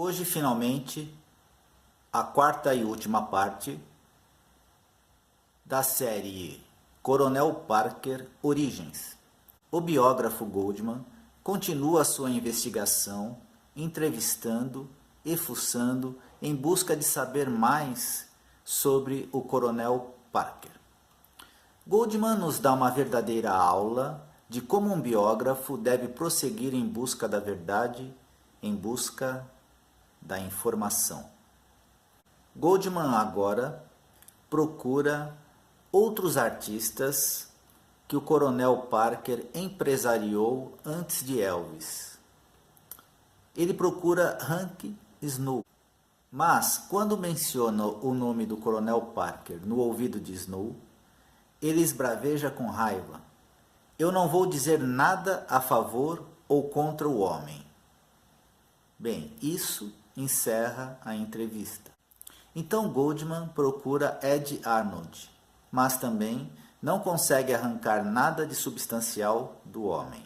Hoje, finalmente, a quarta e última parte da série Coronel Parker Origens. O biógrafo Goldman continua sua investigação, entrevistando e fuçando em busca de saber mais sobre o Coronel Parker. Goldman nos dá uma verdadeira aula de como um biógrafo deve prosseguir em busca da verdade, em busca da informação. Goldman agora procura outros artistas que o Coronel Parker empresariou antes de Elvis. Ele procura Hank Snow, mas quando menciona o nome do Coronel Parker no ouvido de Snow, ele esbraveja com raiva. Eu não vou dizer nada a favor ou contra o homem. Bem, isso encerra a entrevista. Então Goldman procura Ed Arnold, mas também não consegue arrancar nada de substancial do homem.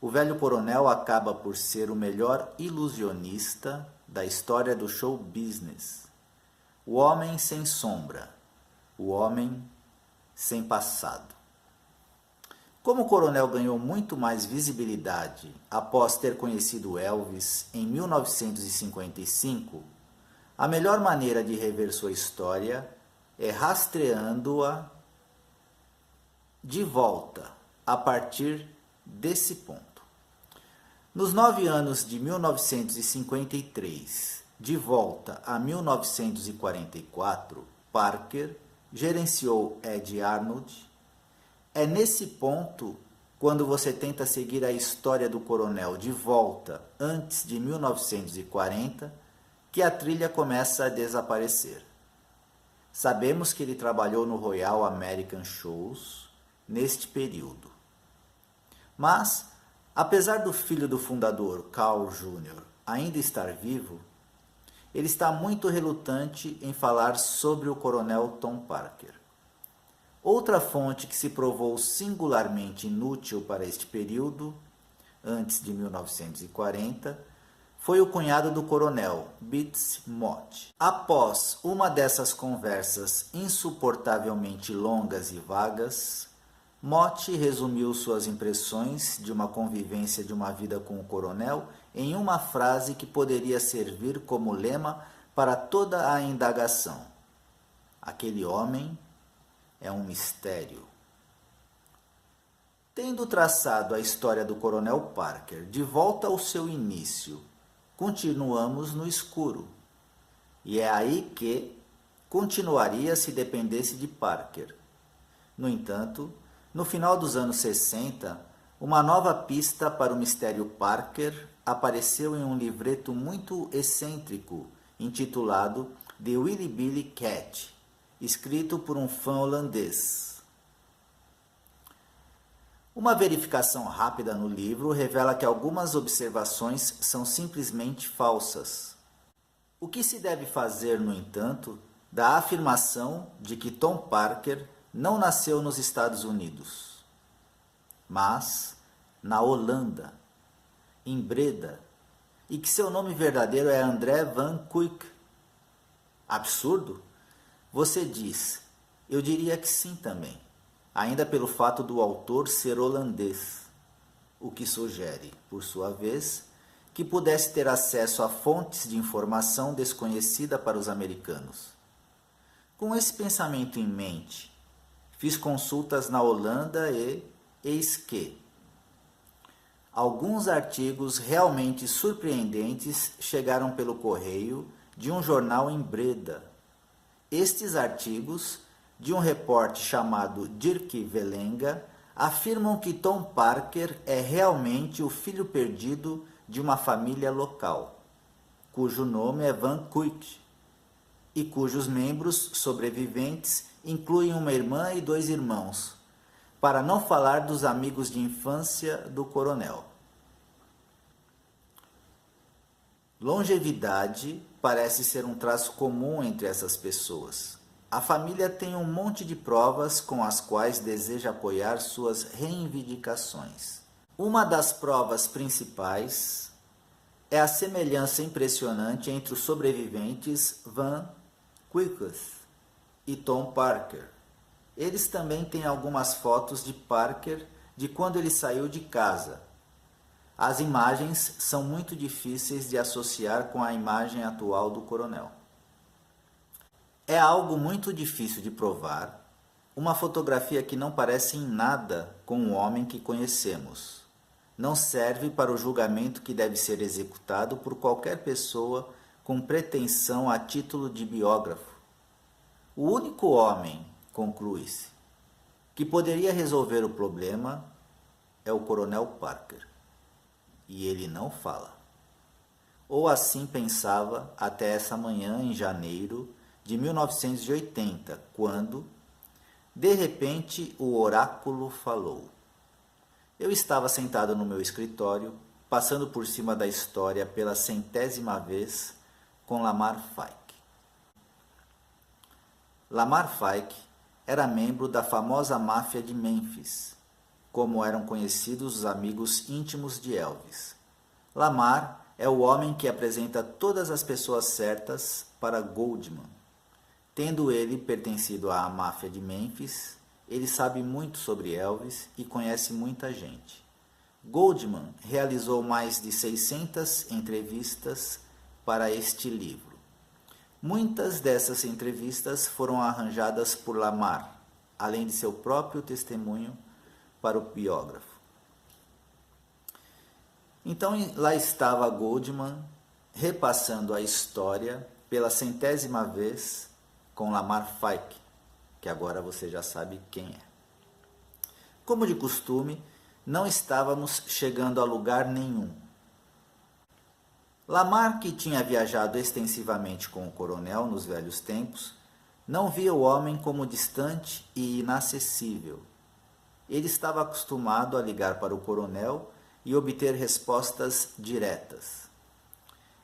O velho coronel acaba por ser o melhor ilusionista da história do show business. O homem sem sombra, o homem sem passado. Como o coronel ganhou muito mais visibilidade após ter conhecido Elvis em 1955, a melhor maneira de rever sua história é rastreando-a de volta a partir desse ponto. Nos 9 anos de 1953, de volta a 1944, Parker gerenciou Ed Arnold. É nesse ponto, quando você tenta seguir a história do coronel de volta antes de 1940, que a trilha começa a desaparecer. Sabemos que ele trabalhou no Royal American Shows neste período. Mas, apesar do filho do fundador, Carl Jr., ainda estar vivo, ele está muito relutante em falar sobre o coronel Tom Parker. Outra fonte que se provou singularmente inútil para este período, antes de 1940, foi o cunhado do coronel, Beats Mott. Após uma dessas conversas insuportavelmente longas e vagas, Mott resumiu suas impressões de uma convivência de uma vida com o coronel em uma frase que poderia servir como lema para toda a indagação. Aquele homem é um mistério. Tendo traçado a história do Coronel Parker de volta ao seu início, continuamos no escuro. E é aí que continuaria se dependesse de Parker. No entanto, no final dos anos 60, uma nova pista para o mistério Parker apareceu em um livreto muito excêntrico, intitulado The Willy Billy Cat, escrito por um fã holandês. Uma verificação rápida no livro revela que algumas observações são simplesmente falsas. O que se deve fazer, no entanto, da afirmação de que Tom Parker não nasceu nos Estados Unidos, mas na Holanda, em Breda, e que seu nome verdadeiro é André van Cuyk? Absurdo? Você diz, eu diria que sim também, ainda pelo fato do autor ser holandês, o que sugere, por sua vez, que pudesse ter acesso a fontes de informação desconhecida para os americanos. Com esse pensamento em mente, fiz consultas na Holanda e eis que alguns artigos realmente surpreendentes chegaram pelo correio de um jornal em Breda. Estes artigos, de um repórter chamado Dirk Velenga, afirmam que Tom Parker é realmente o filho perdido de uma família local, cujo nome é Van Cuyk, e cujos membros sobreviventes incluem uma irmã e 2 irmãos, para não falar dos amigos de infância do coronel. Longevidade parece ser um traço comum entre essas pessoas. A família tem um monte de provas com as quais deseja apoiar suas reivindicações. Uma das provas principais é a semelhança impressionante entre os sobreviventes Van Quickes e Tom Parker. Eles também têm algumas fotos de Parker de quando ele saiu de casa. As imagens são muito difíceis de associar com a imagem atual do coronel. É algo muito difícil de provar, uma fotografia que não parece em nada com o homem que conhecemos. Não serve para o julgamento que deve ser executado por qualquer pessoa com pretensão a título de biógrafo. O único homem, conclui-se, que poderia resolver o problema é o coronel Parker. E ele não fala. Ou assim pensava até essa manhã em janeiro de 1980, quando, de repente, o oráculo falou. Eu estava sentado no meu escritório, passando por cima da história pela 100ª vez com Lamar Fike. Lamar Fike era membro da famosa máfia de Memphis, como eram conhecidos os amigos íntimos de Elvis. Lamar é o homem que apresenta todas as pessoas certas para Goldman. Tendo ele pertencido à máfia de Memphis, ele sabe muito sobre Elvis e conhece muita gente. Goldman realizou mais de 600 entrevistas para este livro. Muitas dessas entrevistas foram arranjadas por Lamar, além de seu próprio testemunho para o biógrafo. Então lá estava Goldman repassando a história pela 100ª vez com Lamar Fike, que agora você já sabe quem é. Como de costume, não estávamos chegando a lugar nenhum. Lamar, que tinha viajado extensivamente com o coronel nos velhos tempos, não via o homem como distante e inacessível. Ele estava acostumado a ligar para o coronel e obter respostas diretas.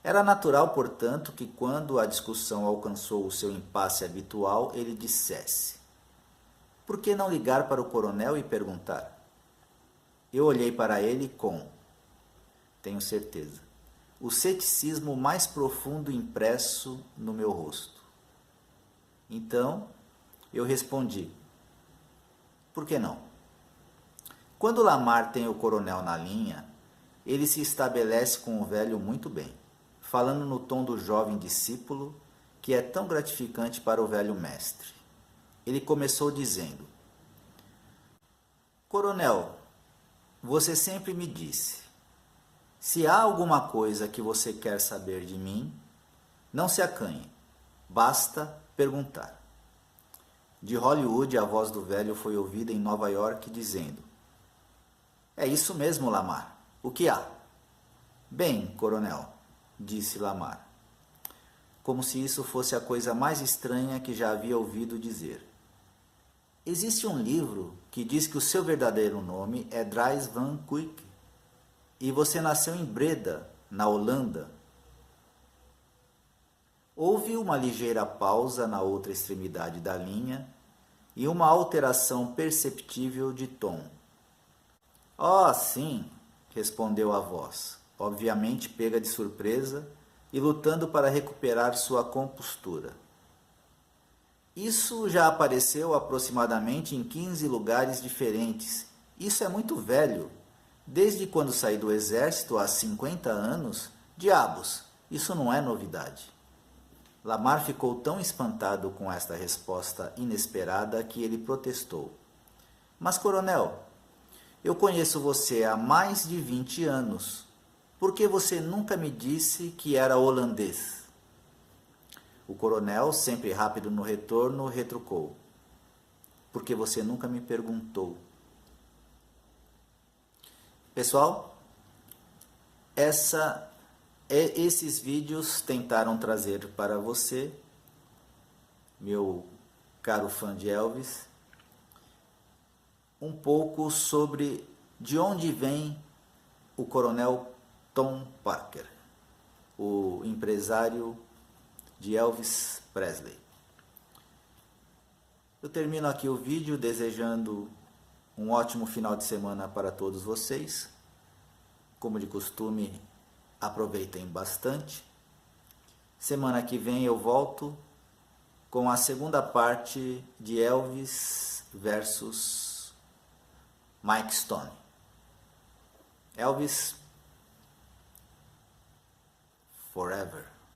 Era natural, portanto, que quando a discussão alcançou o seu impasse habitual, ele dissesse: por que não ligar para o coronel e perguntar? Eu olhei para ele com, tenho certeza, o ceticismo mais profundo impresso no meu rosto. Então, eu respondi: por que não? Quando Lamar tem o coronel na linha, ele se estabelece com o velho muito bem, falando no tom do jovem discípulo, que é tão gratificante para o velho mestre. Ele começou dizendo: Coronel, você sempre me disse, se há alguma coisa que você quer saber de mim, não se acanhe, basta perguntar. De Hollywood, a voz do velho foi ouvida em Nova York dizendo: é isso mesmo, Lamar. O que há? Bem, coronel, disse Lamar, como se isso fosse a coisa mais estranha que já havia ouvido dizer. Existe um livro que diz que o seu verdadeiro nome é Dries Van Quick e você nasceu em Breda, na Holanda. Houve uma ligeira pausa na outra extremidade da linha e uma alteração perceptível de tom. Oh, sim, respondeu a voz, obviamente pega de surpresa e lutando para recuperar sua compostura. Isso já apareceu aproximadamente em 15 lugares diferentes. Isso é muito velho. Desde quando saí do exército há 50 anos, diabos, isso não é novidade. Lamar ficou tão espantado com esta resposta inesperada que ele protestou. Mas, coronel, eu conheço você há mais de 20 anos. Por que você nunca me disse que era holandês? O coronel, sempre rápido no retorno, retrucou: porque você nunca me perguntou. Pessoal, esses vídeos tentaram trazer para você, meu caro fã de Elvis, um pouco sobre de onde vem o coronel Tom Parker, o empresário de Elvis Presley. Eu termino aqui o vídeo desejando um ótimo final de semana para todos vocês. Como de costume, aproveitem bastante. Semana que vem eu volto com a segunda parte de Elvis versus Mike Stone. Elvis Forever.